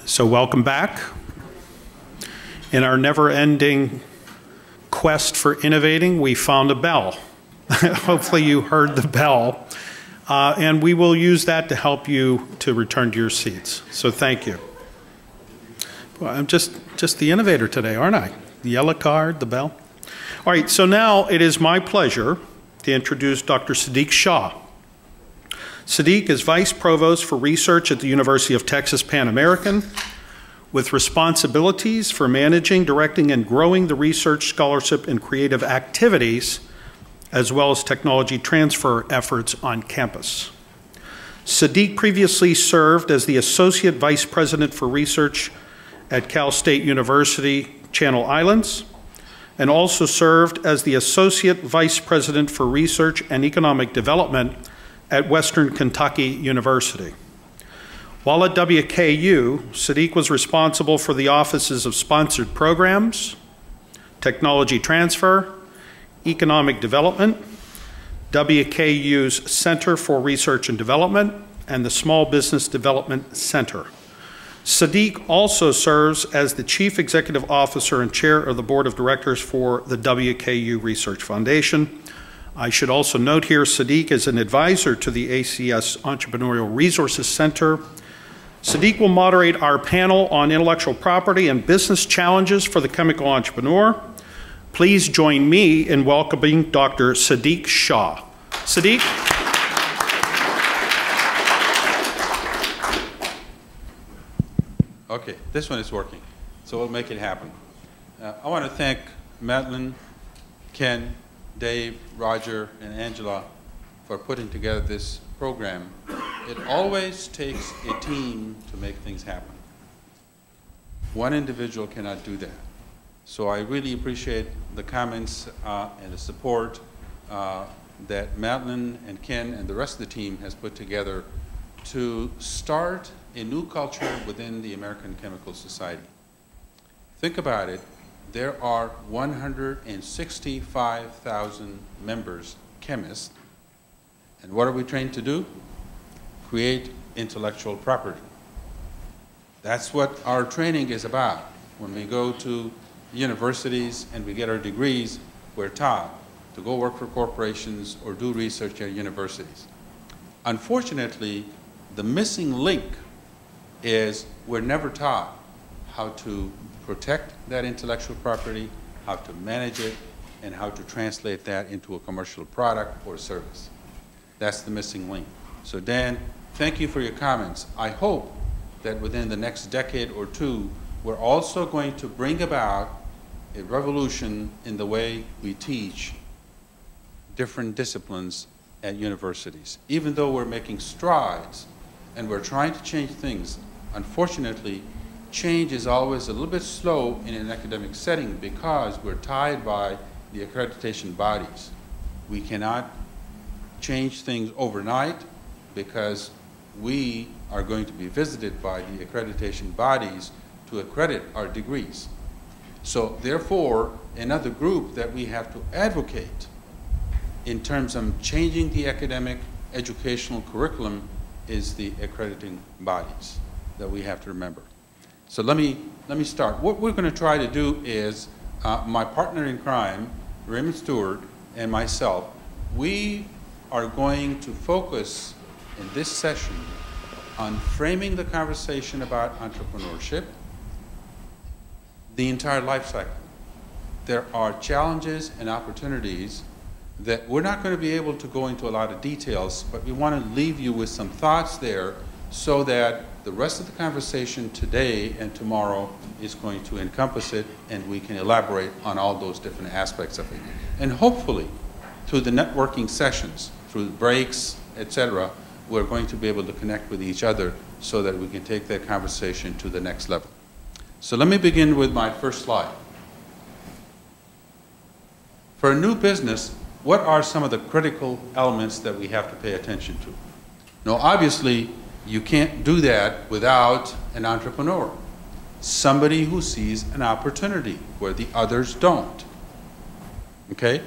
So welcome back. In our never-ending quest for innovating, we found a bell. Hopefully you heard the bell. And we will use that to help you to return to your seats. So thank you. Well, I'm just the innovator today, aren't I? The yellow card, the bell. All right, so now it is my pleasure to introduce Dr. Sadiq Shah. Sadiq is Vice Provost for Research at the University of Texas Pan American, with responsibilities for managing, directing, and growing the research, scholarship, and creative activities, as well as technology transfer efforts on campus. Sadiq previously served as the Associate Vice President for Research at Cal State University, Channel Islands, and also served as the Associate Vice President for Research and Economic Development at Western Kentucky University. While at WKU, Sadiq was responsible for the offices of Sponsored Programs, Technology Transfer, Economic Development, WKU's Center for Research and Development, and the Small Business Development Center. Sadiq also serves as the Chief Executive Officer and Chair of the Board of Directors for the WKU Research Foundation. I should also note here, Sadiq is an advisor to the ACS Entrepreneurial Resources Center. Sadiq will moderate our panel on intellectual property and business challenges for the chemical entrepreneur. Please join me in welcoming Dr. Sadiq Shah. Sadiq? Okay, this one is working, so we'll make it happen. I want to thank Madeline, Ken, Dave, Roger, and Angela for putting together this program. It always takes a team to make things happen. One individual cannot do that. So I really appreciate the comments and the support that Madeline and Ken and the rest of the team has put together to start a new culture within the American Chemical Society. Think about it. There are 165,000 members, chemists, and what are we trained to do? Create intellectual property. That's what our training is about. When we go to universities and we get our degrees, we're taught to go work for corporations or do research at universities. Unfortunately, the missing link is we're never taught how to protect that intellectual property, how to manage it, and how to translate that into a commercial product or service. That's the missing link. So Dan, thank you for your comments. I hope that within the next decade or two, we're also going to bring about a revolution in the way we teach different disciplines at universities. Even though we're making strides and we're trying to change things, unfortunately, change is always a little bit slow in an academic setting because we're tied by the accreditation bodies. We cannot change things overnight because we are going to be visited by the accreditation bodies to accredit our degrees. So therefore, another group that we have to advocate in terms of changing the academic educational curriculum is the accrediting bodies that we have to remember. So let me start. What we're going to try to do is, my partner in crime, Raymond Stewart, and myself, we are going to focus in this session on framing the conversation about entrepreneurship, the entire life cycle. There are challenges and opportunities that we're not going to be able to go into a lot of details, but we want to leave you with some thoughts there so that the rest of the conversation today and tomorrow is going to encompass it and we can elaborate on all those different aspects of it. And hopefully, through the networking sessions, through the breaks, etc., we're going to be able to connect with each other so that we can take that conversation to the next level. So let me begin with my first slide. For a new business, what are some of the critical elements that we have to pay attention to? Now, obviously, you can't do that without an entrepreneur, somebody who sees an opportunity where the others don't. Okay?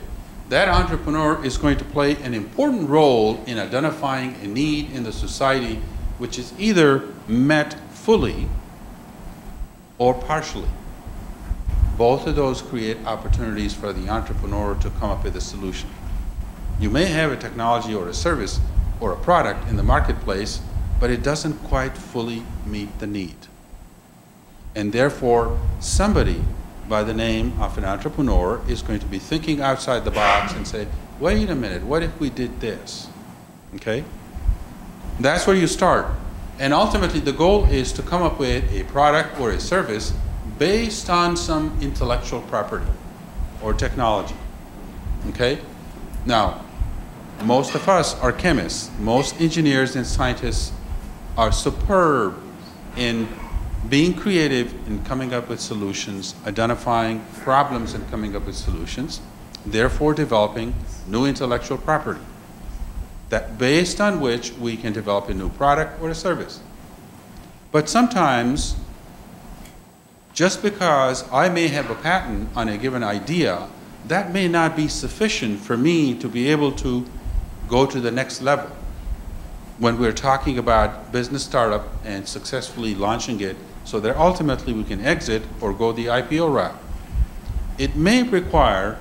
That entrepreneur is going to play an important role in identifying a need in the society which is either met fully or partially. Both of those create opportunities for the entrepreneur to come up with a solution. You may have a technology or a service or a product in the marketplace, but it doesn't quite fully meet the need. And therefore, somebody by the name of an entrepreneur is going to be thinking outside the box and say, wait a minute, what if we did this? Okay? That's where you start. And ultimately, the goal is to come up with a product or a service based on some intellectual property or technology. Okay? Now, most of us are chemists. Most engineers and scientists are superb in being creative in coming up with solutions, identifying problems and coming up with solutions, therefore developing new intellectual property, that based on which we can develop a new product or a service. But sometimes, just because I may have a patent on a given idea, that may not be sufficient for me to be able to go to the next level. When we're talking about business startup and successfully launching it so that ultimately we can exit or go the IPO route, it may require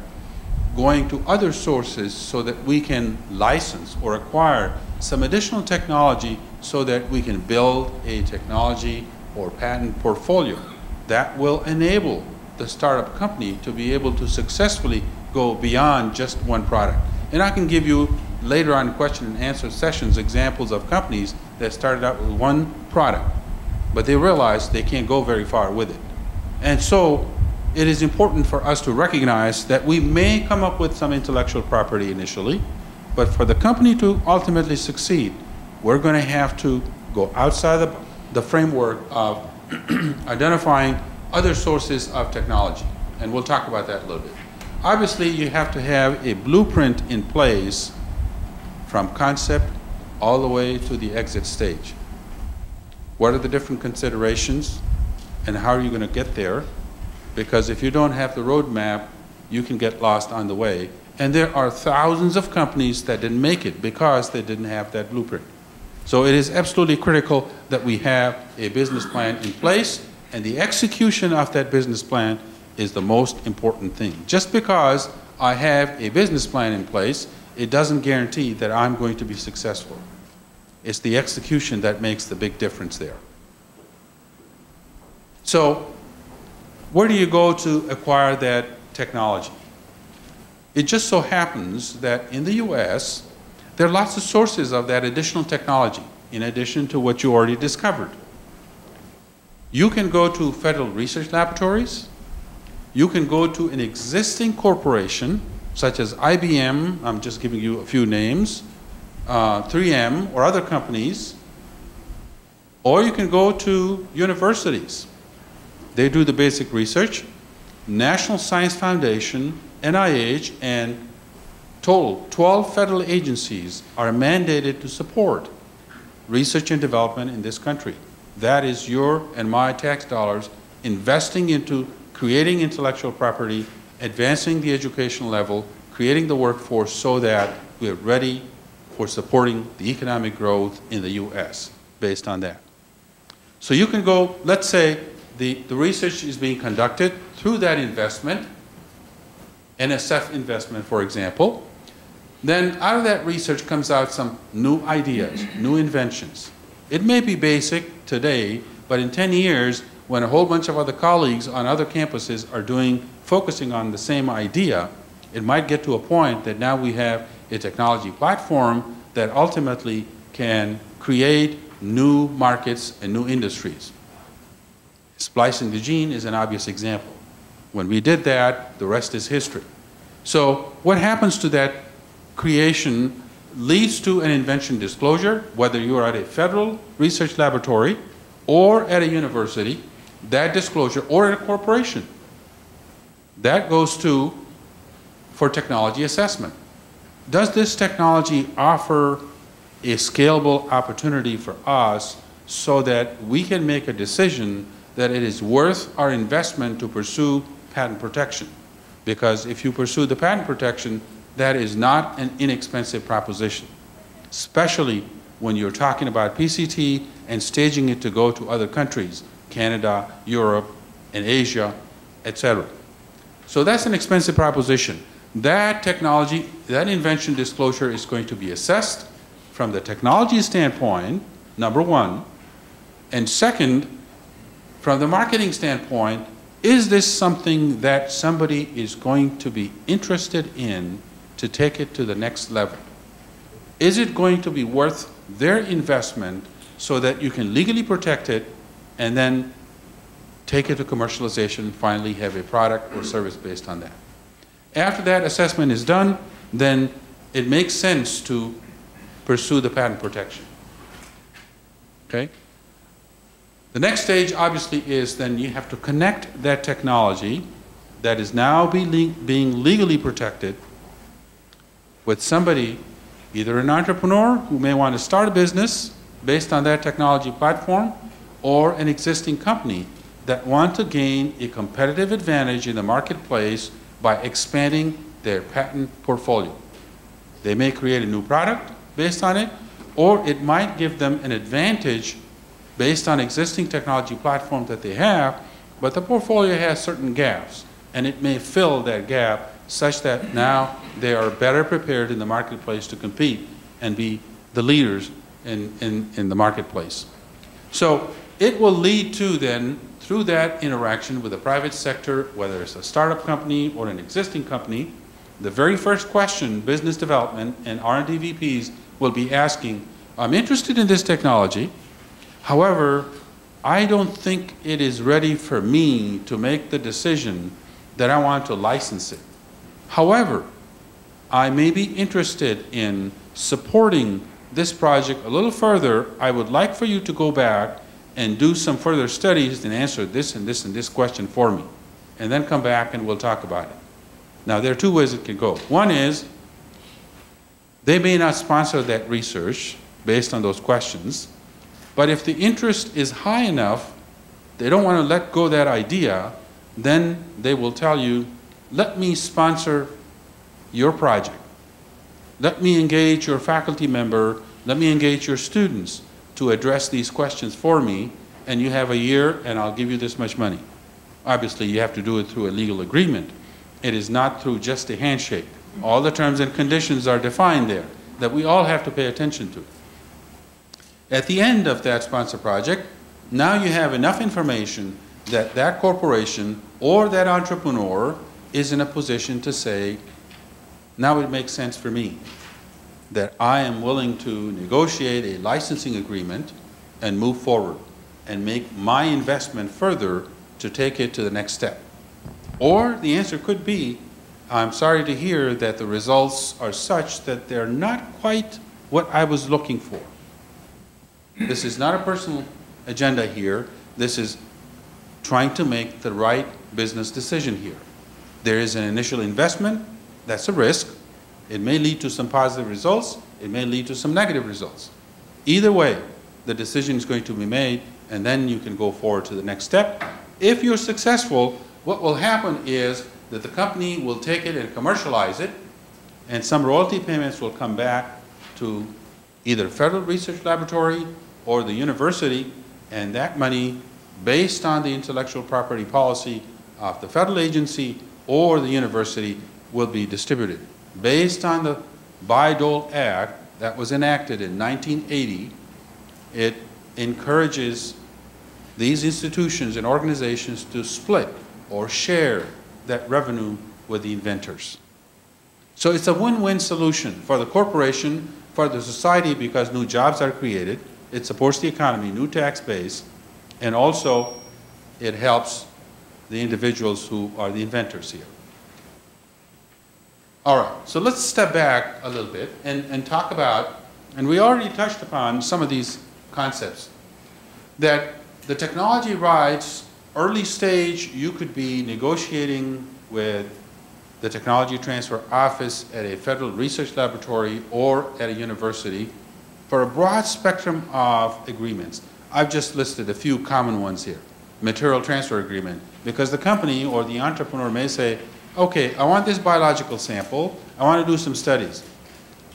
going to other sources so that we can license or acquire some additional technology so that we can build a technology or patent portfolio that will enable the startup company to be able to successfully go beyond just one product. And I can give you later on question and answer sessions examples of companies that started out with one product, but they realized they can't go very far with it. And so it is important for us to recognize that we may come up with some intellectual property initially, but for the company to ultimately succeed, we're going to have to go outside the framework of identifying other sources of technology. And we'll talk about that a little bit. Obviously, you have to have a blueprint in place from concept all the way to the exit stage. What are the different considerations and how are you going to get there? Because if you don't have the roadmap, you can get lost on the way. And there are thousands of companies that didn't make it because they didn't have that blueprint. So it is absolutely critical that we have a business plan in place, and the execution of that business plan is the most important thing. Just because I have a business plan in place, it doesn't guarantee that I'm going to be successful. It's the execution that makes the big difference there. So, where do you go to acquire that technology? It just so happens that in the US, there are lots of sources of that additional technology, in addition to what you already discovered. You can go to federal research laboratories. You can go to an existing corporation, such as IBM, I'm just giving you a few names, 3M, or other companies, or you can go to universities. They do the basic research. National Science Foundation, NIH, and total 12 federal agencies are mandated to support research and development in this country. That is your and my tax dollars investing into creating intellectual property, advancing the educational level, creating the workforce so that we are ready for supporting the economic growth in the US based on that. So you can go, let's say the research is being conducted through that investment, NSF investment, for example. Then out of that research comes out some new ideas, new inventions. It may be basic today, but in 10 years, when a whole bunch of other colleagues on other campuses are focusing on the same idea, it might get to a point that now we have a technology platform that ultimately can create new markets and new industries. Splicing the gene is an obvious example. When we did that, the rest is history. So what happens to that creation leads to an invention disclosure, whether you are at a federal research laboratory or at a university, that disclosure, or at a corporation. That goes to for technology assessment. Does this technology offer a scalable opportunity for us so that we can make a decision that it is worth our investment to pursue patent protection? Because if you pursue the patent protection, that is not an inexpensive proposition, especially when you're talking about PCT and staging it to go to other countries, Canada, Europe, in Asia, etc. So that's an expensive proposition. That technology, that invention disclosure is going to be assessed from the technology standpoint, number one, and second, from the marketing standpoint, is this something that somebody is going to be interested in to take it to the next level? Is it going to be worth their investment so that you can legally protect it and then take it to commercialization, finally have a product or service based on that? After that assessment is done, then it makes sense to pursue the patent protection. Okay? The next stage, obviously, is then you have to connect that technology that is now being legally protected with somebody, either an entrepreneur who may want to start a business based on that technology platform, or an existing company that want to gain a competitive advantage in the marketplace by expanding their patent portfolio. They may create a new product based on it, or it might give them an advantage based on existing technology platforms that they have, but the portfolio has certain gaps, and it may fill that gap such that now they are better prepared in the marketplace to compete and be the leaders in the marketplace. So it will lead to then, through that interaction with the private sector, whether it's a startup company or an existing company, the very first question business development and R&D VPs will be asking, I'm interested in this technology, however, I don't think it is ready for me to make the decision that I want to license it. However, I may be interested in supporting this project a little further. I would like for you to go back and do some further studies and answer this and this and this question for me, and then come back and we'll talk about it. Now, there are two ways it can go. One is they may not sponsor that research based on those questions, but if the interest is high enough, they don't want to let go of that idea, then they will tell you, let me sponsor your project. Let me engage your faculty member, let me engage your students to address these questions for me, and you have a year and I'll give you this much money. Obviously, you have to do it through a legal agreement. It is not through just a handshake. All the terms and conditions are defined there that we all have to pay attention to. At the end of that sponsor project, now you have enough information that that corporation or that entrepreneur is in a position to say, now it makes sense for me that I am willing to negotiate a licensing agreement and move forward and make my investment further to take it to the next step. Or the answer could be, I'm sorry to hear that the results are such that they're not quite what I was looking for. This is not a personal agenda here. This is trying to make the right business decision here. There is an initial investment. That's a risk. It may lead to some positive results. It may lead to some negative results. Either way, the decision is going to be made, and then you can go forward to the next step. If you're successful, what will happen is that the company will take it and commercialize it, and some royalty payments will come back to either Federal Research Laboratory or the university, and that money, based on the intellectual property policy of the federal agency or the university, will be distributed. Based on the Bayh-Dole Act that was enacted in 1980, it encourages these institutions and organizations to split or share that revenue with the inventors. So it's a win-win solution for the corporation, for the society, because new jobs are created, it supports the economy, new tax base, and also it helps the individuals who are the inventors here. All right, so let's step back a little bit and talk about, and we already touched upon some of these concepts, that the technology rights, early stage, you could be negotiating with the Technology Transfer Office at a federal research laboratory or at a university for a broad spectrum of agreements. I've just listed a few common ones here. Material transfer agreement, because the company or the entrepreneur may say, okay, I want this biological sample, I want to do some studies.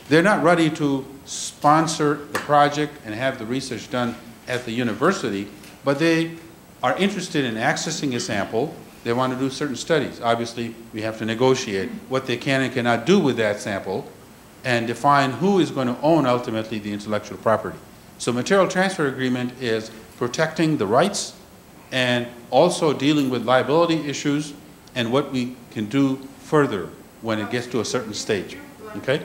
They're not ready to sponsor the project and have the research done at the university, but they are interested in accessing a sample, they want to do certain studies. Obviously, we have to negotiate what they can and cannot do with that sample and define who is going to own ultimately the intellectual property. So material transfer agreement is protecting the rights and also dealing with liability issues and what we can do further when it gets to a certain stage. Okay?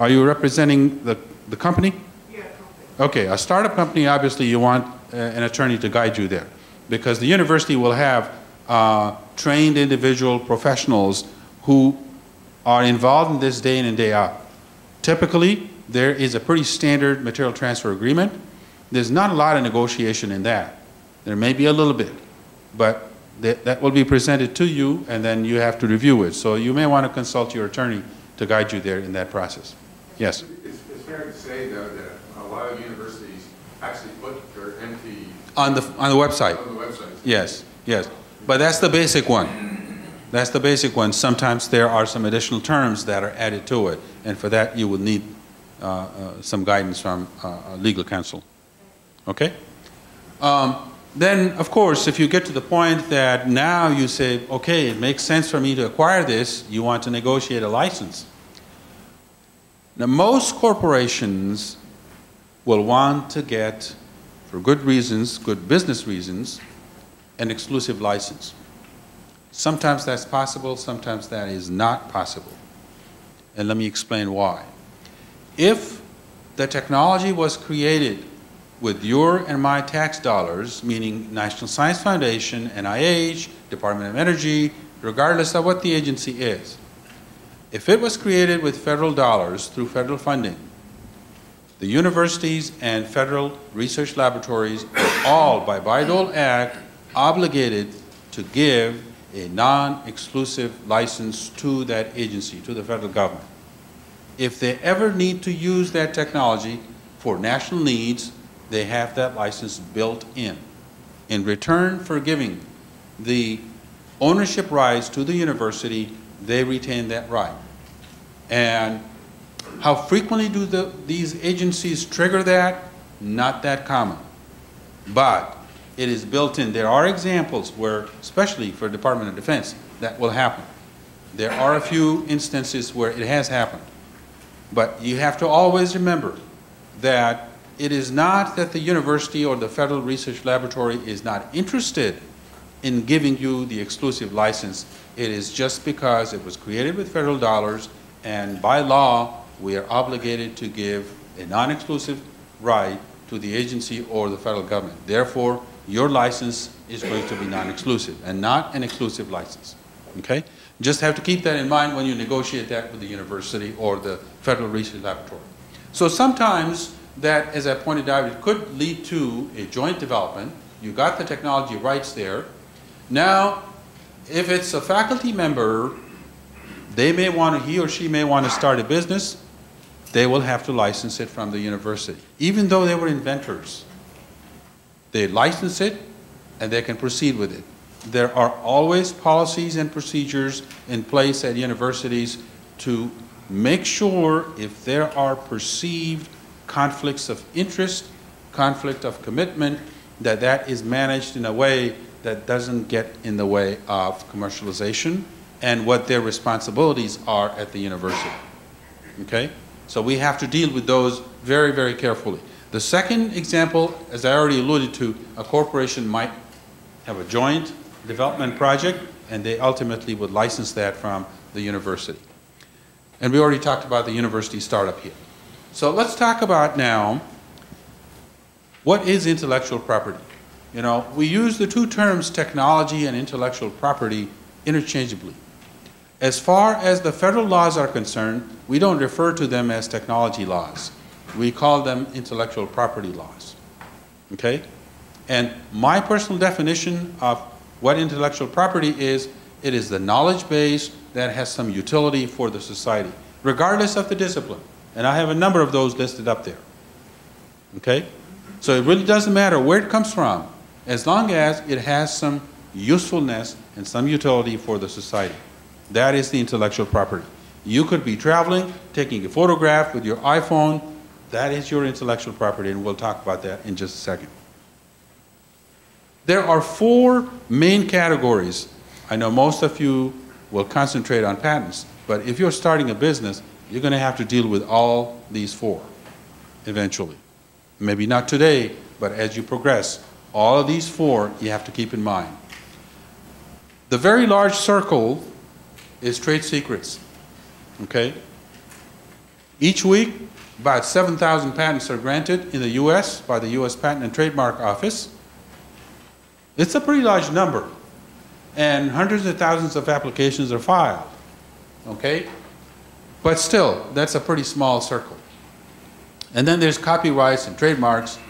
Are you representing the company? Yeah, company. Okay, a startup company, obviously you want an attorney to guide you there because the university will have trained individual professionals who are involved in this day in and day out. Typically, there is a pretty standard material transfer agreement. There's not a lot of negotiation in that. There may be a little bit, but that will be presented to you and then you have to review it. So you may want to consult your attorney to guide you there in that process. Yes? It's fair to say, though, that a lot of universities actually put their MT On the website. on the website. Yes, yes. But that's the basic one. That's the basic one. Sometimes there are some additional terms that are added to it, and for that you will need some guidance from legal counsel. Okay? Then, of course, if you get to the point that now you say, okay, it makes sense for me to acquire this, you want to negotiate a license. Now, most corporations will want to get, for good reasons, good business reasons, an exclusive license. Sometimes that's possible, sometimes that is not possible. And let me explain why. If the technology was created with your and my tax dollars, meaning National Science Foundation, NIH, Department of Energy, regardless of what the agency is, if it was created with federal dollars through federal funding, the universities and federal research laboratories are all, by Bayh-Dole Act, obligated to give a non-exclusive license to that agency, to the federal government. If they ever need to use that technology for national needs, they have that license built in. In return for giving the ownership rights to the university, they retain that right. And how frequently do these agencies trigger that? Not that common. But it is built in. There are examples where, especially for Department of Defense, that will happen. There are a few instances where it has happened. But you have to always remember that it is not that the university or the federal research laboratory is not interested in giving you the exclusive license. It is just because it was created with federal dollars, and by law, we are obligated to give a non-exclusive right to the agency or the federal government. Therefore, your license is going to be non-exclusive and not an exclusive license. Okay? Just have to keep that in mind when you negotiate that with the university or the federal research laboratory. So sometimes that, as I pointed out, it could lead to a joint development. You got the technology rights there. Now, if it's a faculty member, he or she may want to start a business. They will have to license it from the university, even though they were inventors. They license it, and they can proceed with it. There are always policies and procedures in place at universities to make sure if there are perceived conflicts of interest, conflict of commitment, that is managed in a way that doesn't get in the way of commercialization and what their responsibilities are at the university. Okay? So we have to deal with those very, very carefully. The second example, as I already alluded to, a corporation might have a joint development project, and they ultimately would license that from the university. And we already talked about the university startup here. So let's talk about now, what is intellectual property? You know, we use the two terms technology and intellectual property interchangeably. As far as the federal laws are concerned, we don't refer to them as technology laws. We call them intellectual property laws. Okay? And my personal definition of what intellectual property is, it is the knowledge base that has some utility for the society, regardless of the discipline. And I have a number of those listed up there. Okay? So it really doesn't matter where it comes from, as long as it has some usefulness and some utility for the society. That is the intellectual property. You could be traveling, taking a photograph with your iPhone. That is your intellectual property, and we'll talk about that in just a second. There are 4 main categories. I know most of you will concentrate on patents, but if you're starting a business, you're going to have to deal with all these 4 eventually. Maybe not today, but as you progress, all of these 4 you have to keep in mind. The very large circle is trade secrets. Okay? Each week, about 7,000 patents are granted in the U.S. by the U.S. Patent and Trademark Office. It's a pretty large number, and hundreds of thousands of applications are filed. Okay? But still, that's a pretty small circle. And then there's copyrights and trademarks,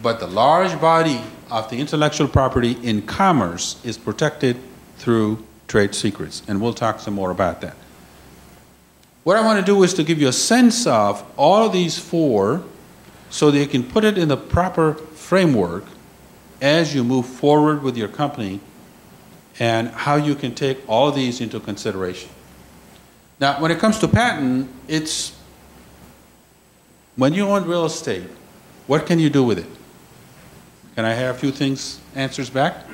but the large body of the intellectual property in commerce is protected through trade secrets, and we'll talk some more about that. What I want to do is to give you a sense of all of these 4 so that you can put it in the proper framework as you move forward with your company and how you can take all of these into consideration. Now, when it comes to patent, it's when you own real estate, what can you do with it? Can I have a few things, answers back?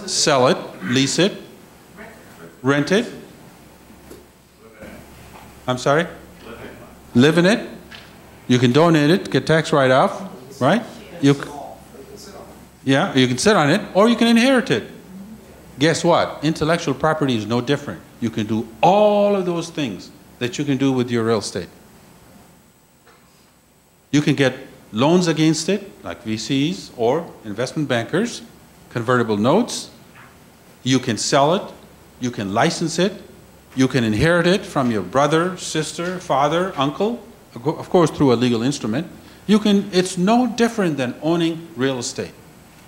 Sell it, lease it, rent it. I'm sorry? Live in it. You can donate it, get tax write-off, right? You can sit on it, or you can inherit it. Guess what? Intellectual property is no different. You can do all of those things that you can do with your real estate. You can get loans against it, like VCs or investment bankers, convertible notes. You can sell it. You can license it. You can inherit it from your brother, sister, father, uncle, of course through a legal instrument. It's no different than owning real estate.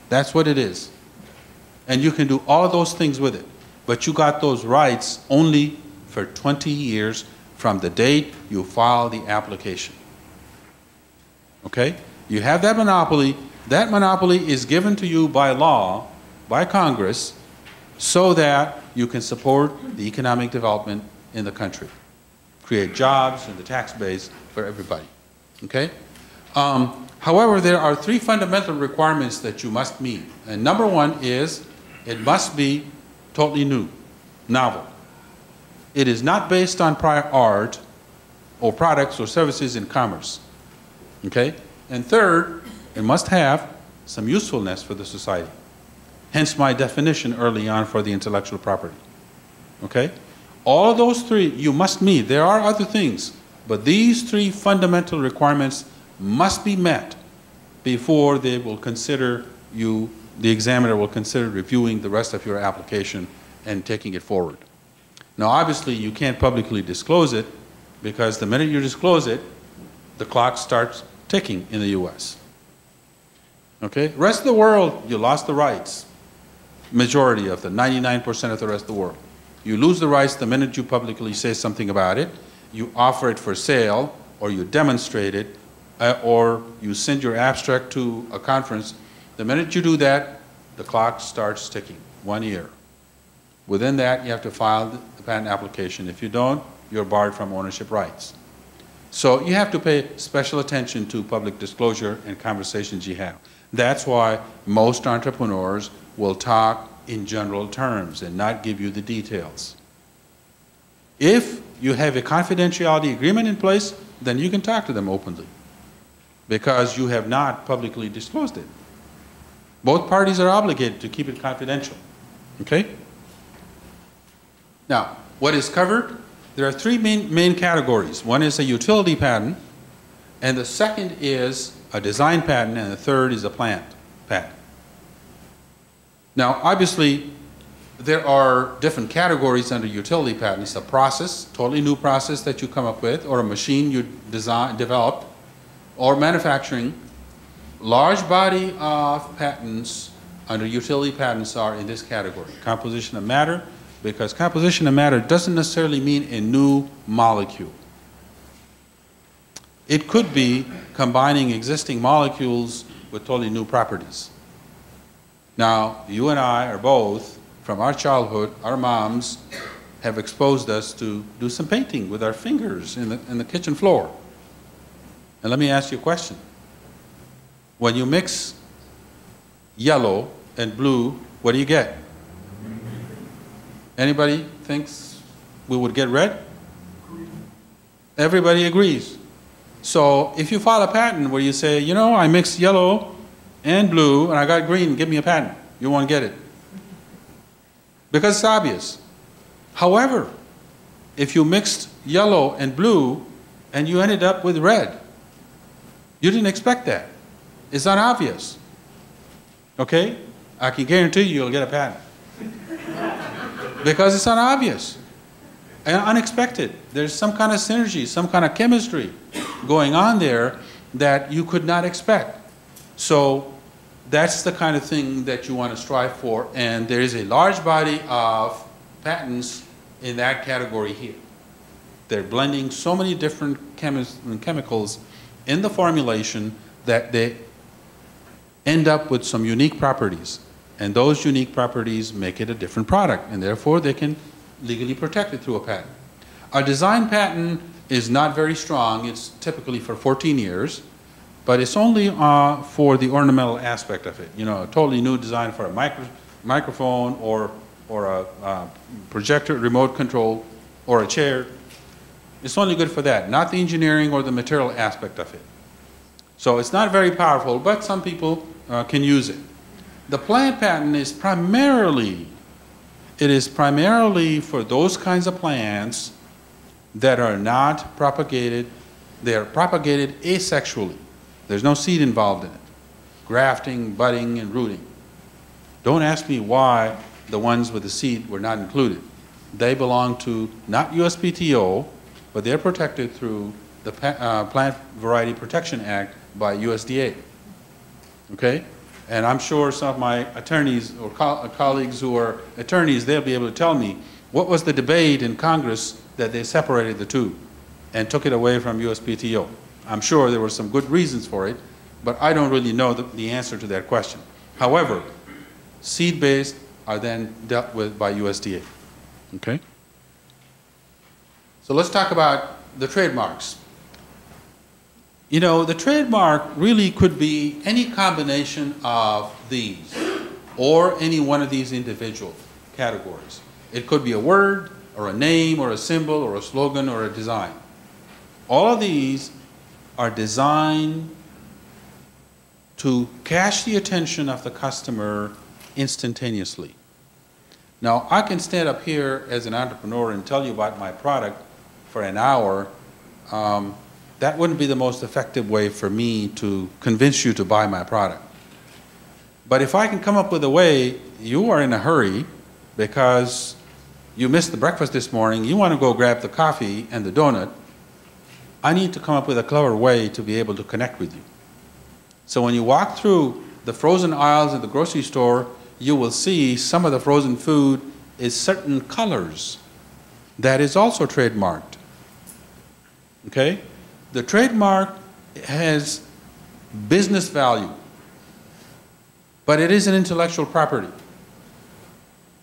That's what it is. And you can do all of those things with it. But you got those rights only for 20 years from the date you file the application. Okay? You have that monopoly. That monopoly is given to you by law, by Congress, so that you can support the economic development in the country, create jobs in the tax base for everybody. Okay? However, there are 3 fundamental requirements that you must meet. And number 1 is it must be totally new, novel. It is not based on prior art or products or services in commerce. Okay? And third, it must have some usefulness for the society. Hence my definition early on for the intellectual property. Okay? All of those 3 you must meet. There are other things, but these 3 fundamental requirements must be met before they will consider you, the examiner will consider reviewing the rest of your application and taking it forward. Now obviously you can't publicly disclose it, because the minute you disclose it, the clock starts ticking in the US. Okay? Rest of the world, you lost the rights. Majority of the 99% of the rest of the world. You lose the rights the minute you publicly say something about it, you offer it for sale, or you demonstrate it, or you send your abstract to a conference. The minute you do that, the clock starts ticking, 1 year. Within that, you have to file the patent application. If you don't, you're barred from ownership rights. So you have to pay special attention to public disclosure and conversations you have. That's why most entrepreneurs will talk in general terms and not give you the details. If you have a confidentiality agreement in place, then you can talk to them openly, because you have not publicly disclosed it. Both parties are obligated to keep it confidential. Okay? Now, what is covered? There are 3 main categories. One is a utility patent, and the second is a design patent, and the third is a plant patent. Now, obviously, there are different categories under utility patents. A process, totally new process that you come up with, or a machine you developed, or manufacturing. Large body of patents under utility patents are in this category. Composition of matter, because composition of matter doesn't necessarily mean a new molecule. It could be combining existing molecules with totally new properties. Now, you and I are both from our childhood, our moms have exposed us to do some painting with our fingers in the kitchen floor. And let me ask you a question. When you mix yellow and blue, what do you get? Anybody thinks we would get red? Everybody agrees. So if you file a patent where you say, you know, I mixed yellow and blue and I got green, give me a patent, you won't get it. Because it's obvious. However, if you mixed yellow and blue and you ended up with red, you didn't expect that. It's not obvious. Okay? I can guarantee you'll get a patent. Because it's not obvious and unexpected. There's some kind of synergy, some kind of chemistry going on there that you could not expect. So that's the kind of thing that you want to strive for, and there is a large body of patents in that category here. They're blending so many different chemicals in the formulation that they end up with some unique properties, and those unique properties make it a different product, and therefore they can legally protect it through a patent. A design patent is not very strong. It's typically for 14 years, but it's only for the ornamental aspect of it. You know, a totally new design for a microphone or a projector, remote control, or a chair. It's only good for that, not the engineering or the material aspect of it. So it's not very powerful, but some people can use it. The plant patent is primarily for those kinds of plants that are not propagated. They are propagated asexually. There's no seed involved in it. Grafting, budding, and rooting. Don't ask me why the ones with the seed were not included. They belong to not USPTO, but they're protected through the Plant Variety Protection Act by USDA. Okay? And I'm sure some of my attorneys or colleagues who are attorneys, they'll be able to tell me what was the debate in Congress that they separated the two and took it away from USPTO. I'm sure there were some good reasons for it, but I don't really know the answer to that question. However, seed-based are then dealt with by USDA. Okay? So let's talk about the trademarks. You know, the trademark really could be any combination of these or any one of these individual categories. It could be a word or a name or a symbol or a slogan or a design. All of these are designed to catch the attention of the customer instantaneously. Now, I can stand up here as an entrepreneur and tell you about my product for an hour. That wouldn't be the most effective way for me to convince you to buy my product. But if I can come up with a way, you are in a hurry because you missed the breakfast this morning, you want to go grab the coffee and the donut, I need to come up with a clever way to be able to connect with you. So when you walk through the frozen aisles at the grocery store, you will see some of the frozen food is certain colors. That is also trademarked. Okay? The trademark has business value, but it is an intellectual property.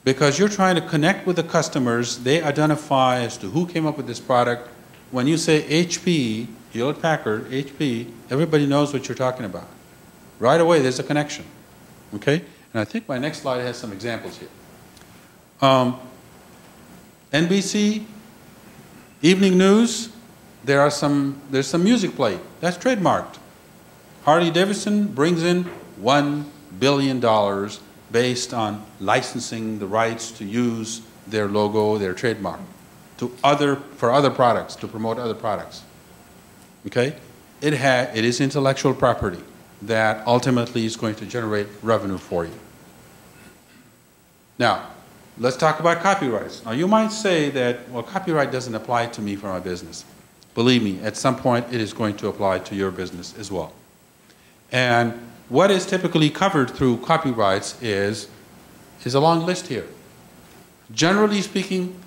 Because you're trying to connect with the customers, they identify as to who came up with this product. When you say HP, Hewlett-Packard, HP, everybody knows what you're talking about. Right away, there's a connection. Okay? And I think my next slide has some examples here. NBC, Evening News, there's some music played. That's trademarked. Harley-Davidson brings in $1 billion based on licensing the rights to use their logo, their trademark, for other products, to promote other products. Okay? It is intellectual property that ultimately is going to generate revenue for you. Now, let's talk about copyrights. Now, you might say that, well, copyright doesn't apply to me for my business. Believe me, at some point it is going to apply to your business as well. And what is typically covered through copyrights is a long list here. Generally speaking,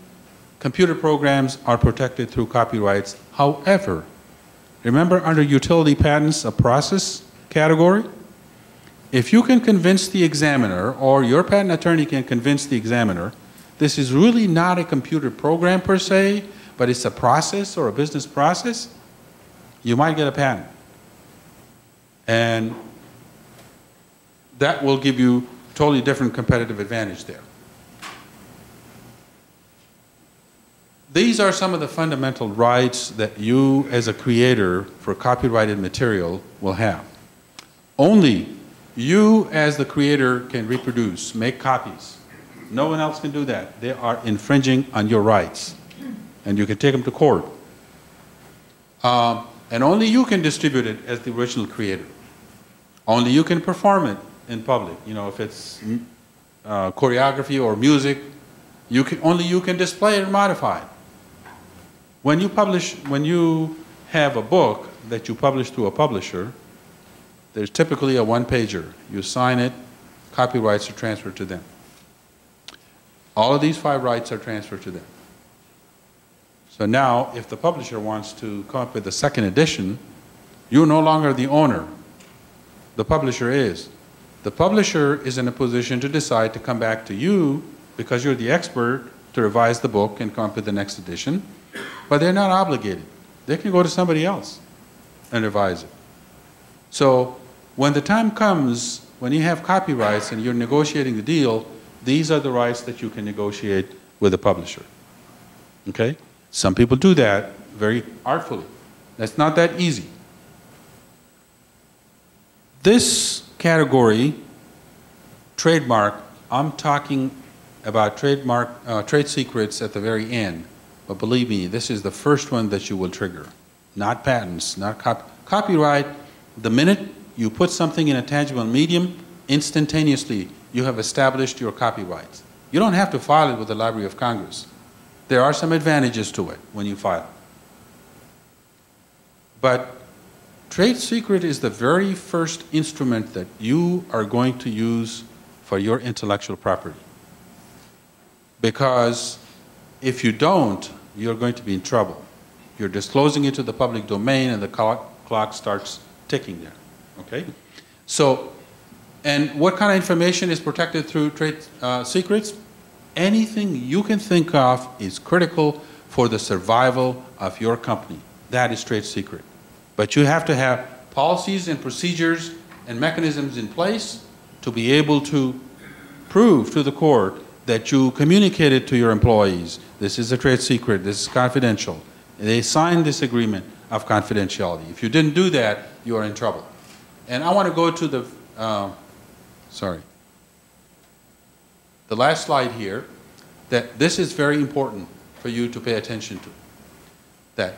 computer programs are protected through copyrights. However, remember under utility patents, a process category? if you can convince the examiner, or your patent attorney can convince the examiner, this is really not a computer program per se, but it's a process or a business process, you might get a patent. And that will give you totally different competitive advantage there. These are some of the fundamental rights that you as a creator for copyrighted material will have. Only you as the creator can reproduce, make copies. No one else can do that. They are infringing on your rights. And you can take them to court. And only you can distribute it as the original creator. Only you can perform it in public. You know, if it's choreography or music, only you can display it or modify it. When you have a book that you publish to a publisher, there's typically a one-pager. You sign it, copyrights are transferred to them. All of these 5 rights are transferred to them. So now, if the publisher wants to come up with a second edition, you're no longer the owner. The publisher is. The publisher is in a position to decide to come back to you because you're the expert to revise the book and come up with the next edition, but they're not obligated. They can go to somebody else and revise it. So when the time comes, when you have copyrights and you're negotiating the deal, these are the rights that you can negotiate with the publisher. Okay? Some people do that very artfully. That's not that easy. This category, trademark, I'm talking about trade secrets at the very end. But believe me, this is the first one that you will trigger. Not patents, not copyright. The minute you put something in a tangible medium, instantaneously you have established your copyrights. You don't have to file it with the Library of Congress. There are some advantages to it when you file it. But trade secret is the very first instrument that you are going to use for your intellectual property. Because if you don't, you're going to be in trouble. You're disclosing it to the public domain and the clock starts ticking there. Okay? So, and what kind of information is protected through trade secrets? Anything you can think of is critical for the survival of your company. That is trade secret. But you have to have policies and procedures and mechanisms in place to be able to prove to the court that you communicated to your employees, this is a trade secret, this is confidential. They signed this agreement of confidentiality. If you didn't do that, you are in trouble. And I want to go to the last slide here, that this is very important for you to pay attention to. That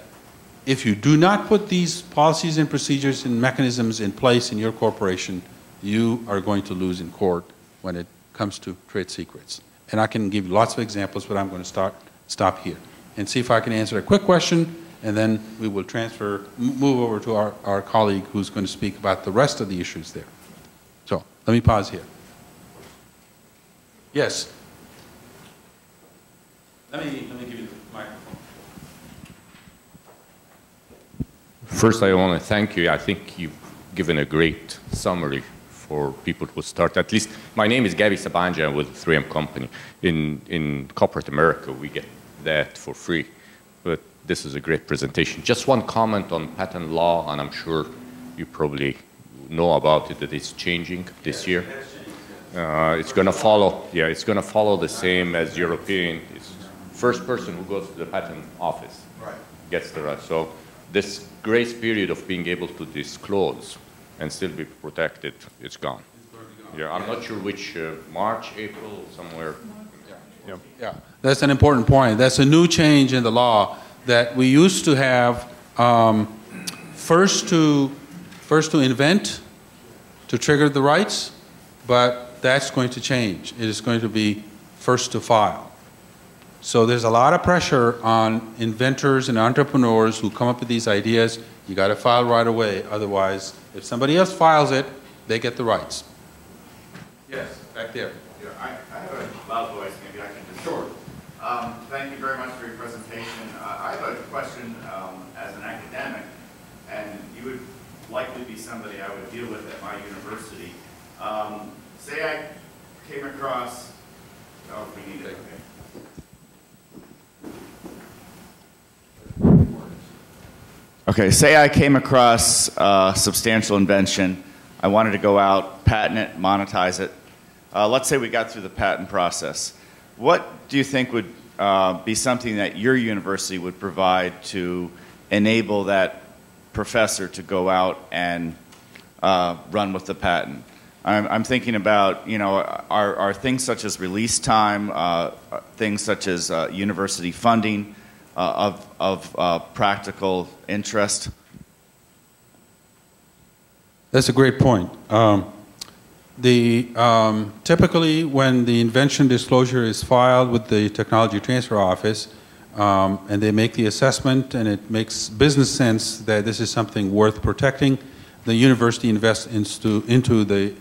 if you do not put these policies and procedures and mechanisms in place in your corporation, you are going to lose in court when it comes to trade secrets. And I can give lots of examples, but I'm going to stop here and see if I can answer a quick question, and then we will move over to our colleague who's going to speak about the rest of the issues there. So let me pause here. Yes? Let me give you the microphone. First, I want to thank you. I think you've given a great summary for people to start. At least, my name is Gabby Sabanja. I'm with the 3M company. In corporate America, we get that for free. But this is a great presentation. Just one comment on patent law, and I'm sure you probably know about it, that it's changing this year. It's going to follow, it's going to follow the same as European. It's first person who goes to the patent office gets the right. So this grace period of being able to disclose and still be protected, it's gone. Yeah, I'm not sure which, March, April, somewhere. Yeah, that's an important point. That's a new change in the law that we used to have first to invent to trigger the rights, but that's going to change. It is going to be first to file. So there's a lot of pressure on inventors and entrepreneurs who come up with these ideas. You got to file right away. Otherwise, if somebody else files it, they get the rights. Yes, back there. Yeah, I have a loud voice. Maybe I can just... Sure. Thank you very much for your presentation. I have a question as an academic, and you would likely be somebody I would deal with at my university. Say I came across, oh, we need it, okay. Okay, say I came across a substantial invention. I wanted to go out, patent it, monetize it. Let's say we got through the patent process. What do you think would be something that your university would provide to enable that professor to go out and run with the patent? I'm thinking about, you know, are things such as release time, things such as university funding of practical interest? That's a great point. Typically, when the invention disclosure is filed with the Technology Transfer Office, and they make the assessment, and it makes business sense that this is something worth protecting, the university invests into the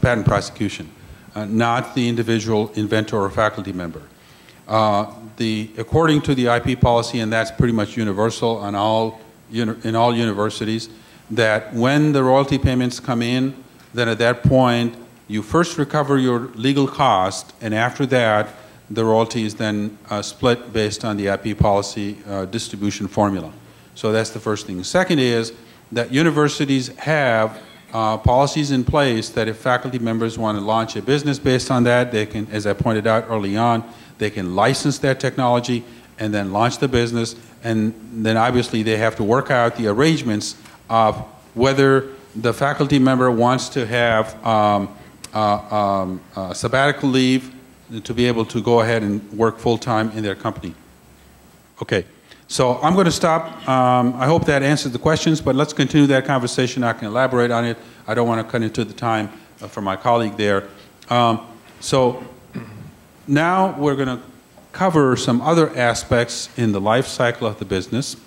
patent prosecution, not the individual inventor or faculty member. According to the IP policy, and that's pretty much universal in all universities, that when the royalty payments come in, then at that point you first recover your legal cost, and after that the royalty is then split based on the IP policy distribution formula. So that's the first thing. Second is that universities have policies in place that if faculty members want to launch a business based on that, they can, as I pointed out early on, they can license that technology and then launch the business, and then obviously they have to work out the arrangements of whether the faculty member wants to have sabbatical leave to be able to go ahead and work full-time in their company. Okay, so I'm going to stop. I hope that answered the questions, but let's continue that conversation. I can elaborate on it. I don't want to cut into the time for my colleague there. So now we're going to cover some other aspects in the life cycle of the business,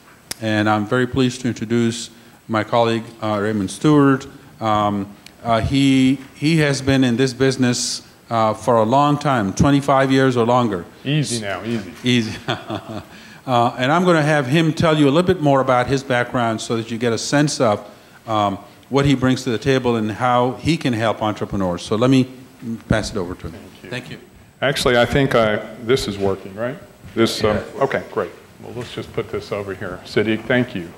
and I'm very pleased to introduce my colleague Raymond Stewart. He has been in this business for a long time, 25 years or longer. Easy now, easy. Easy. And I'm going to have him tell you a little bit more about his background so that you get a sense of what he brings to the table and how he can help entrepreneurs. So let me pass it over to him. Thank you. Thank you. Actually, I think this is working, right? This, okay, great. Well, let's just put this over here. Siddiq, thank you.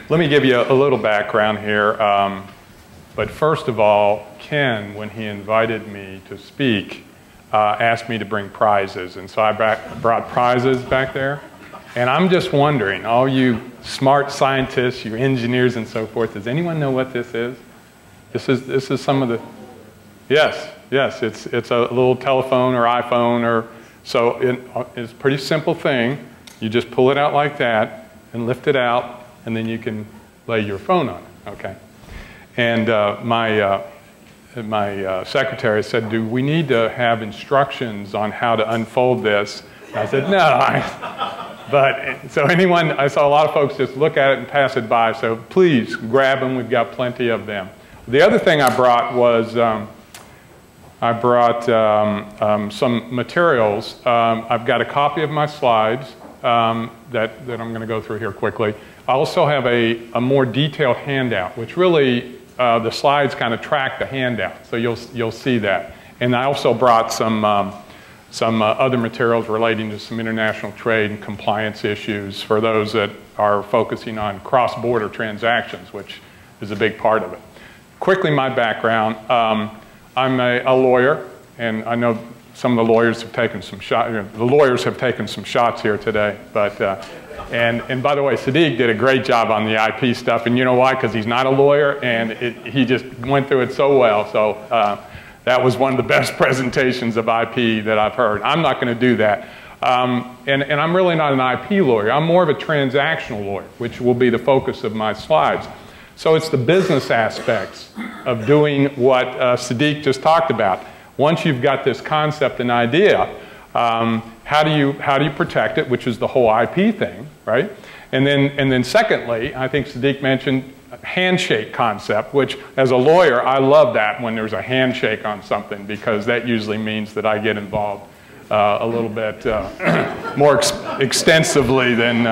Let me give you a little background here. But first of all, Ken, when he invited me to speak, asked me to bring prizes. And so I brought prizes back there. And I'm just wondering, all you smart scientists, you engineers and so forth, does anyone know what this is? This is some of the, yes, it's a little telephone or iPhone, or so it's a pretty simple thing. You just pull it out like that and lift it out, and then you can lay your phone on it, okay? And my secretary said, do we need to have instructions on how to unfold this? And I said, no. But so I saw a lot of folks just look at it and pass it by, so please grab them. We've got plenty of them. The other thing I brought was some materials. I've got a copy of my slides that I'm going to go through here quickly. I also have a more detailed handout, which really the slides kind of track the handout, so you'll see that. And I also brought some other materials relating to some international trade and compliance issues for those that are focusing on cross-border transactions, which is a big part of it. Quickly, my background. I'm a lawyer, and I know some of the lawyers have taken some shots. The lawyers have taken some shots here today, but and by the way, Siddiq did a great job on the IP stuff, and you know why? Because he's not a lawyer, and he just went through it so well. So that was one of the best presentations of IP that I've heard. I'm not going to do that, and I'm really not an IP lawyer. I'm more of a transactional lawyer, which will be the focus of my slides. So it's the business aspects of doing what Siddiq just talked about. Once you've got this concept and idea, how do you protect it, which is the whole IP thing, right? And then secondly, I think Siddiq mentioned a handshake concept, which as a lawyer, I love that when there's a handshake on something, because that usually means that I get involved a little bit more extensively than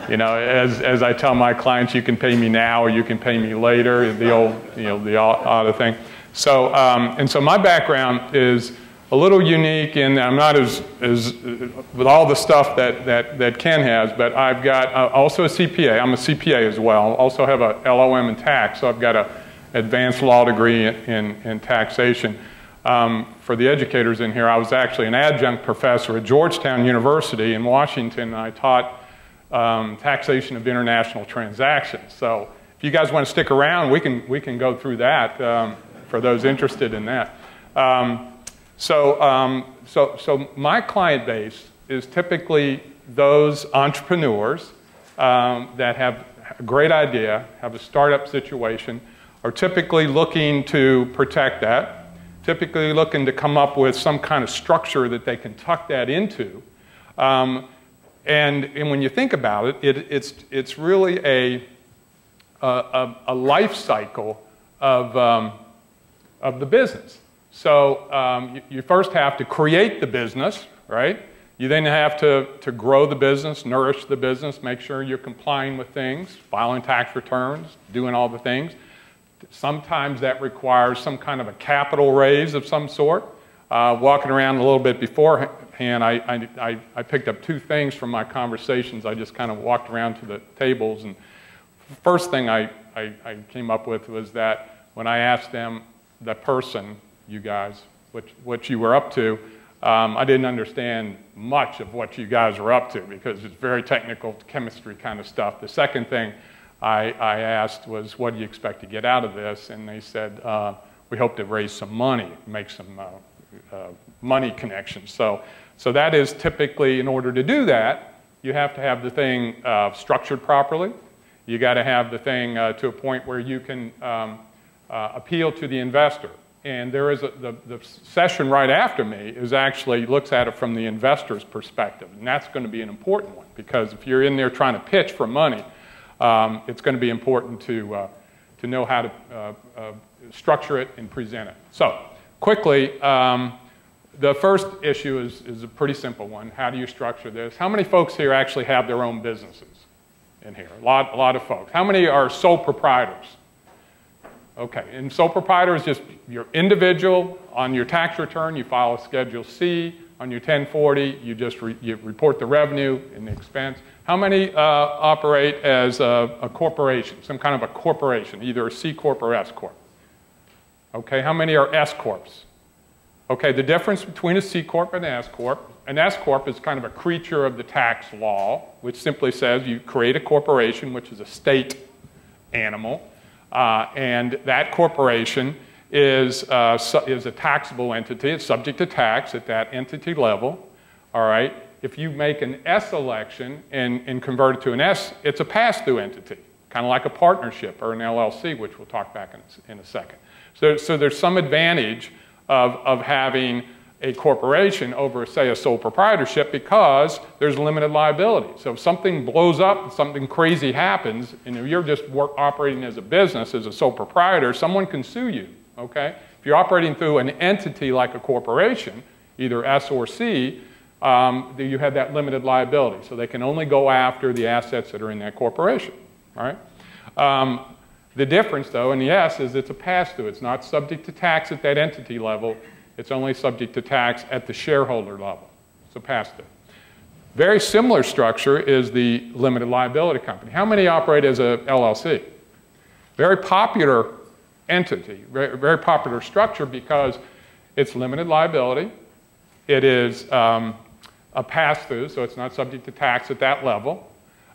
You know, as I tell my clients, you can pay me now or you can pay me later, the old, you know, the other thing. So, and so my background is a little unique in that I'm not as with all the stuff that Ken has, but I've got also a CPA. I'm a CPA as well. Also have a LLM in tax, so I've got an advanced law degree in taxation. For the educators in here, I was actually an adjunct professor at Georgetown University in Washington, and I taught taxation of international transactions. So if you guys want to stick around, we can go through that for those interested in that. So my client base is typically those entrepreneurs that have a great idea, have a startup situation, are typically looking to protect that, typically looking to come up with some kind of structure that they can tuck that into. And when you think about it, it's really a life cycle of the business. So you first have to create the business, right? You then have to grow the business, nourish the business, make sure you're complying with things, filing tax returns, doing all the things. Sometimes that requires some kind of a capital raise of some sort. Walking around a little bit beforehand, I picked up two things from my conversations. I just kind of walked around to the tables, and the first thing I came up with was that when I asked them, the person, you guys, what you were up to, I didn't understand much of what you guys were up to because it's very technical chemistry kind of stuff. The second thing I asked was, what do you expect to get out of this? And they said, we hope to raise some money, make some money connections. So that is typically, in order to do that, you have to have the thing structured properly. You got to have the thing to a point where you can appeal to the investor. And there is the session right after me is actually looks at it from the investor's perspective. And that's going to be an important one because if you're in there trying to pitch for money, it's going to be important to know how to structure it and present it. So quickly, the first issue is a pretty simple one. How do you structure this? How many folks here actually have their own businesses in here? A lot of folks. How many are sole proprietors? Okay, and sole proprietor is just your individual. On your tax return, you file a Schedule C. On your 1040, you just you report the revenue and the expense. How many operate as a corporation, some kind of a corporation, either a C Corp or S Corp? Okay, how many are S Corps? Okay, the difference between a C Corp and an S Corp is kind of a creature of the tax law, which simply says you create a corporation, which is a state animal, and that corporation is a taxable entity. It's subject to tax at that entity level, all right? If you make an S election and convert it to an S, it's a pass-through entity, kind of like a partnership or an LLC, which we'll talk back in a second. So there's some advantage of having a corporation over, say, a sole proprietorship because there's limited liability. So if something blows up, something crazy happens, and if you're just operating as a business, as a sole proprietor, someone can sue you, okay? If you're operating through an entity like a corporation, either S or C, you have that limited liability. So they can only go after the assets that are in that corporation, all right? The difference, though, in the S is it's a pass-through. It's not subject to tax at that entity level. It's only subject to tax at the shareholder level. It's a pass-through. Very similar structure is the limited liability company. How many operate as a LLC? Very popular entity, very popular structure because it's limited liability. It is a pass-through, so it's not subject to tax at that level.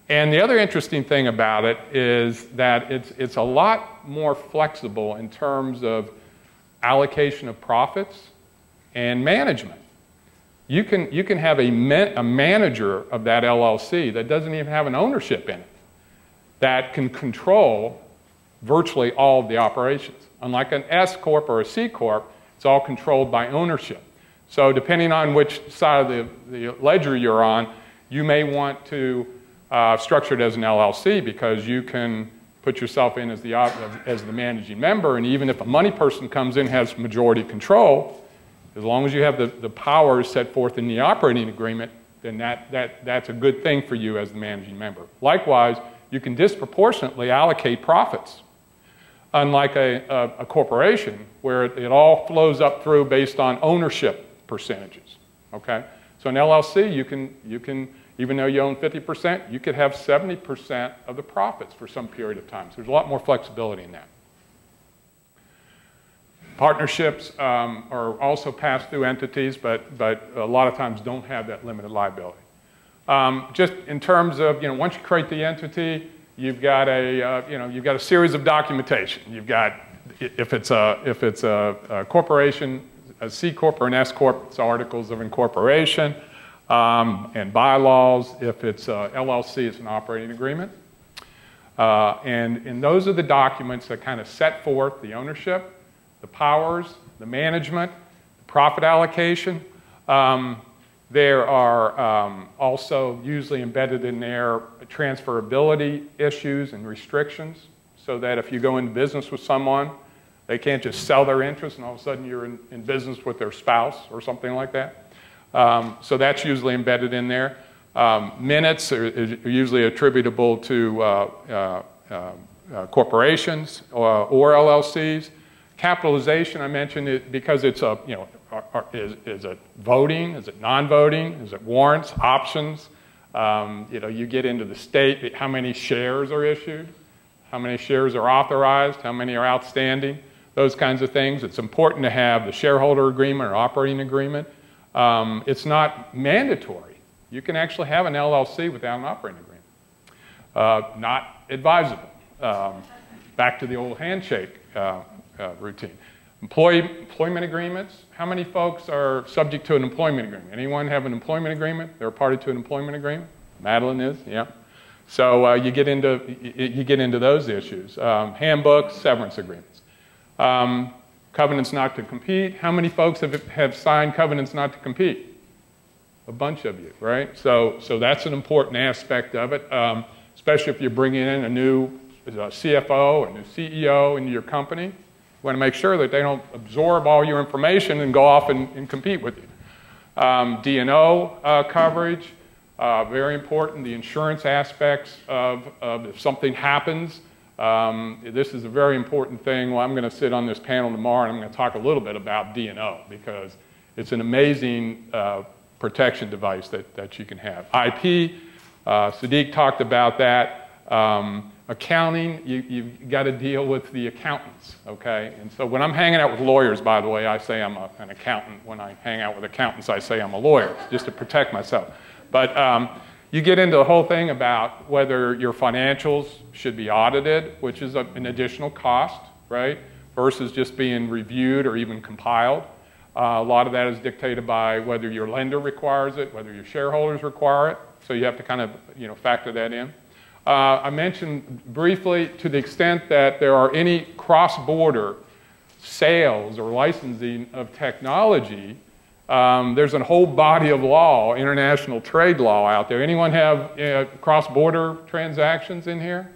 And the other interesting thing about it is that it's a lot more flexible in terms of allocation of profits and management. You can have a manager of that LLC that doesn't even have an ownership in it that can control virtually all of the operations. Unlike an S Corp or a C Corp, it's all controlled by ownership. So depending on which side of the ledger you're on, you may want to structure it as an LLC because you can put yourself in as the managing member, and even if a money person comes in and has majority control, as long as you have the powers set forth in the operating agreement, then that's a good thing for you as the managing member. Likewise, you can disproportionately allocate profits, unlike a corporation where it all flows up through based on ownership percentages, okay? So an LLC, you can, even though you own 50%, you could have 70% of the profits for some period of time. So there's a lot more flexibility in that. Partnerships are also pass-through entities, but a lot of times don't have that limited liability. Just in terms of, once you create the entity, you've got a series of documentation. You've got, if it's a corporation, a C Corp or an S Corp, it's articles of incorporation and bylaws. If it's a LLC, it's an operating agreement. And those are the documents that kind of set forth the ownership, the powers, the management, the profit allocation. There are also usually embedded in there transferability issues and restrictions, so that if you go into business with someone, they can't just sell their interest and all of a sudden you're in business with their spouse or something like that. So that's usually embedded in there. Minutes are usually attributable to corporations or LLCs. Capitalization, I mentioned it because it's a, is it voting? Is it non-voting? Is it warrants, options? You get into the state, how many shares are issued? How many shares are authorized? How many are outstanding? Those kinds of things. It's important to have the shareholder agreement or operating agreement. It's not mandatory. You can actually have an LLC without an operating agreement. Not advisable. Back to the old handshake routine. Employment agreements. How many folks are subject to an employment agreement? Anyone have an employment agreement? They're a party to an employment agreement? Madeline is, yeah. So you get into those issues. Handbooks, severance agreements. Covenants not to compete. How many folks have signed covenants not to compete? A bunch of you, right? So that's an important aspect of it, especially if you're bringing in a new CFO, a new CEO into your company. You want to make sure that they don't absorb all your information and go off and compete with you. D&O coverage, very important. The insurance aspects of if something happens. This is a very important thing. Well, I'm going to sit on this panel tomorrow and I'm going to talk a little bit about D&O because it's an amazing protection device that you can have. IP, Sadiq talked about that. Accounting, you've got to deal with the accountants, okay? And so when I'm hanging out with lawyers, by the way, I say I'm an accountant. When I hang out with accountants, I say I'm a lawyer, just to protect myself. But you get into the whole thing about whether your financials should be audited, which is an additional cost, right? Versus just being reviewed or even compiled. A lot of that is dictated by whether your lender requires it, whether your shareholders require it. So you have to kind of factor that in. I mentioned briefly to the extent that there are any cross-border sales or licensing of technology, there's a whole body of law, international trade law out there. Anyone have cross-border transactions in here?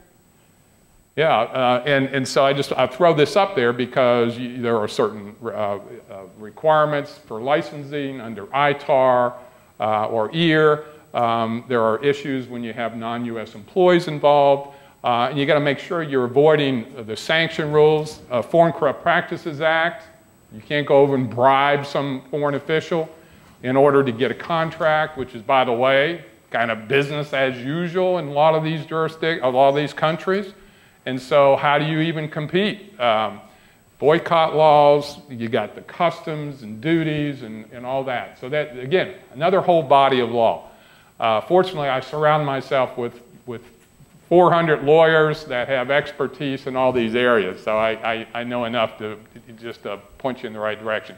Yeah, and so I throw this up there because there are certain requirements for licensing under ITAR or EAR. There are issues when you have non-U.S. employees involved, and you got to make sure you're avoiding the sanction rules, Foreign Corrupt Practices Act. You can't go over and bribe some foreign official in order to get a contract, which is, by the way, kind of business as usual in a lot of these jurisdictions, a lot of these countries. And so, how do you even compete? Boycott laws. You got the customs and duties and all that. So that, again, another whole body of law. Fortunately, I surround myself with 400 lawyers that have expertise in all these areas, so I know enough to just point you in the right direction.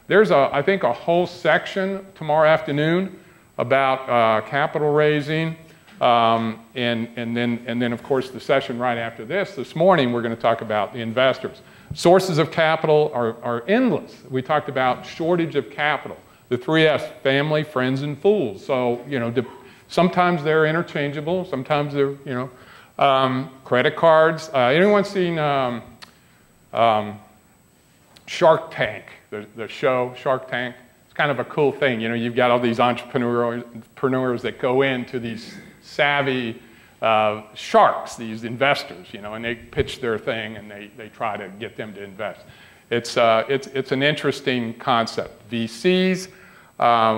There's, I think, a whole section tomorrow afternoon about capital raising, and then, of course, the session right after this morning, we're going to talk about the investors. Sources of capital are endless. We talked about shortage of capital. The 3Fs, family, friends, and fools. So, sometimes they're interchangeable. Sometimes they're, credit cards. Anyone seen Shark Tank, the show Shark Tank? It's kind of a cool thing. You know, you've got all these entrepreneurs that go into these savvy sharks, these investors, you know, and they pitch their thing and they try to get them to invest. It's an interesting concept. VCs,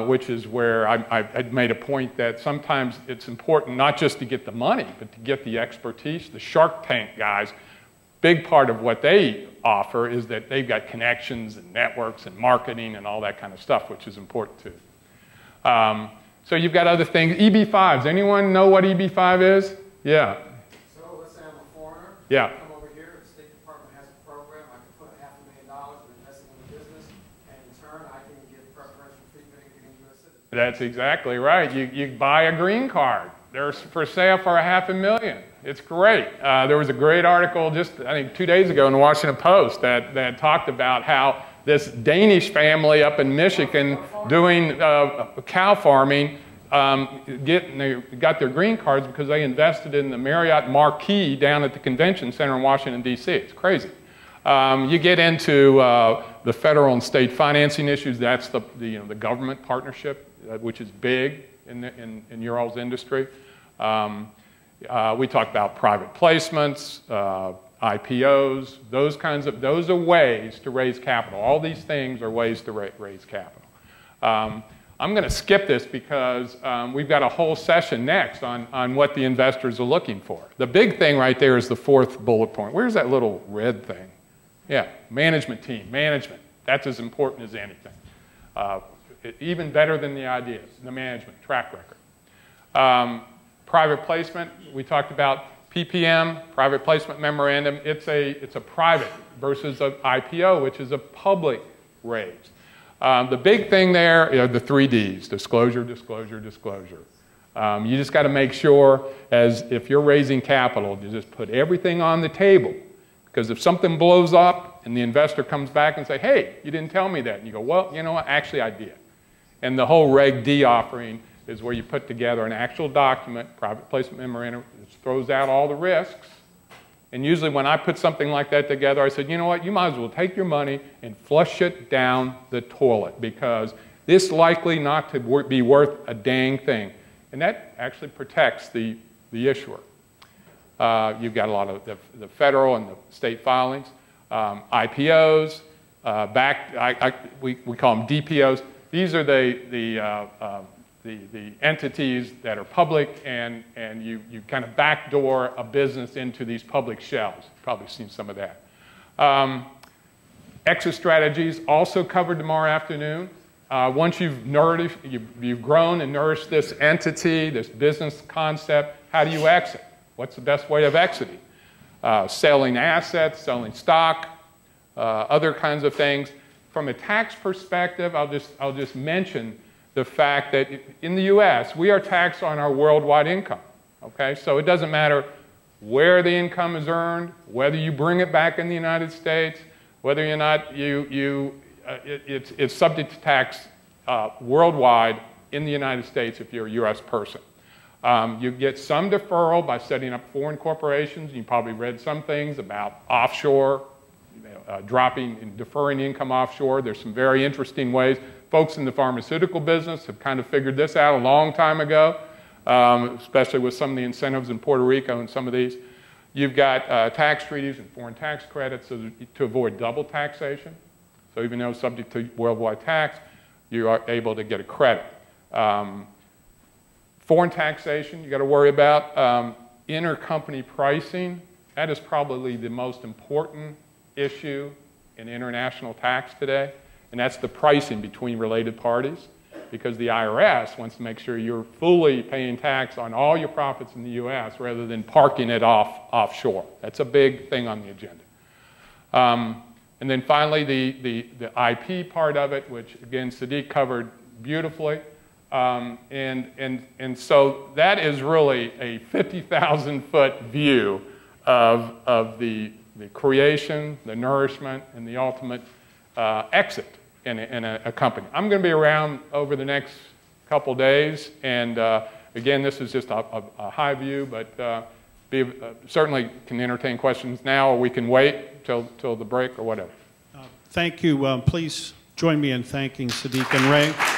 which is where I made a point that sometimes it's important not just to get the money, but to get the expertise. The Shark Tank guys, big part of what they offer is that they've got connections and networks and marketing and all that kind of stuff, which is important too. So you've got other things. EB-5s. Anyone know what EB-5 is? Yeah. So let's say I'm a foreigner. Yeah. Come over here. The State Department has a program. I can put $500,000 and invest in the business, and in turn, I can get preferential treatment and get a U.S. citizen. That's exactly right. You buy a green card. They're for sale for $500,000. It's great. There was a great article just, I think, 2 days ago in the Washington Post that talked about how this Danish family up in Michigan doing cow farming they got their green cards because they invested in the Marriott Marquis down at the convention center in Washington, D.C. It's crazy. You get into the federal and state financing issues. That's the government partnership, which is big in your all's industry. We talk about private placements, IPOs, those are ways to raise capital. All these things are ways to raise capital. I'm going to skip this because we've got a whole session next on what the investors are looking for. The big thing right there is the fourth bullet point. Where's that little red thing? Yeah, management team, management. That's as important as anything. Even better than the ideas, the management, track record. Private placement, we talked about PPM, private placement memorandum. It's a private versus an IPO, which is a public raise. The big thing there are the 3 Ds, disclosure, disclosure, disclosure. You just got to make sure, as if you're raising capital, you just put everything on the table. Because if something blows up and the investor comes back and say, hey, you didn't tell me that. And you go, well, you know what, actually I did. And the whole Reg D offering is where you put together an actual document, private placement memorandum, which throws out all the risks. And usually when I put something like that together, I said, you know what, you might as well take your money and flush it down the toilet because this is likely not to be worth a dang thing. And that actually protects the issuer. You've got a lot of the federal and the state filings, IPOs, we call them DPOs. These are the entities that are public, and you kind of backdoor a business into these public shells. You've probably seen some of that. Exit strategies also covered tomorrow afternoon. Once you've grown and nourished this entity, this business concept, how do you exit? What's the best way of exiting? Selling assets, selling stock, other kinds of things. From a tax perspective, I'll just mention the fact that in the U.S., we are taxed on our worldwide income, okay? So it doesn't matter where the income is earned, whether you bring it back in the United States, whether or not it's subject to tax worldwide in the United States if you're a U.S. person. You get some deferral by setting up foreign corporations. You probably read some things about offshore, dropping and deferring income offshore. There's some very interesting ways. Folks in the pharmaceutical business have kind of figured this out a long time ago, especially with some of the incentives in Puerto Rico and some of these. You've got tax treaties and foreign tax credits to avoid double taxation. So even though it's subject to worldwide tax, you are able to get a credit. Foreign taxation, you got to worry about. Intercompany pricing, that is probably the most important issue in international tax today. And that's the pricing between related parties, because the IRS wants to make sure you're fully paying tax on all your profits in the U.S. rather than parking it offshore. That's a big thing on the agenda. And then finally, the IP part of it, which again Sadiq covered beautifully. And so that is really a 50,000-foot view of the creation, the nourishment, and the ultimate exit in a company. I'm going to be around over the next couple days, and again, this is just a high view, but certainly can entertain questions now, or we can wait till the break or whatever. Thank you. Please Join me in thanking Sadiq and Ray.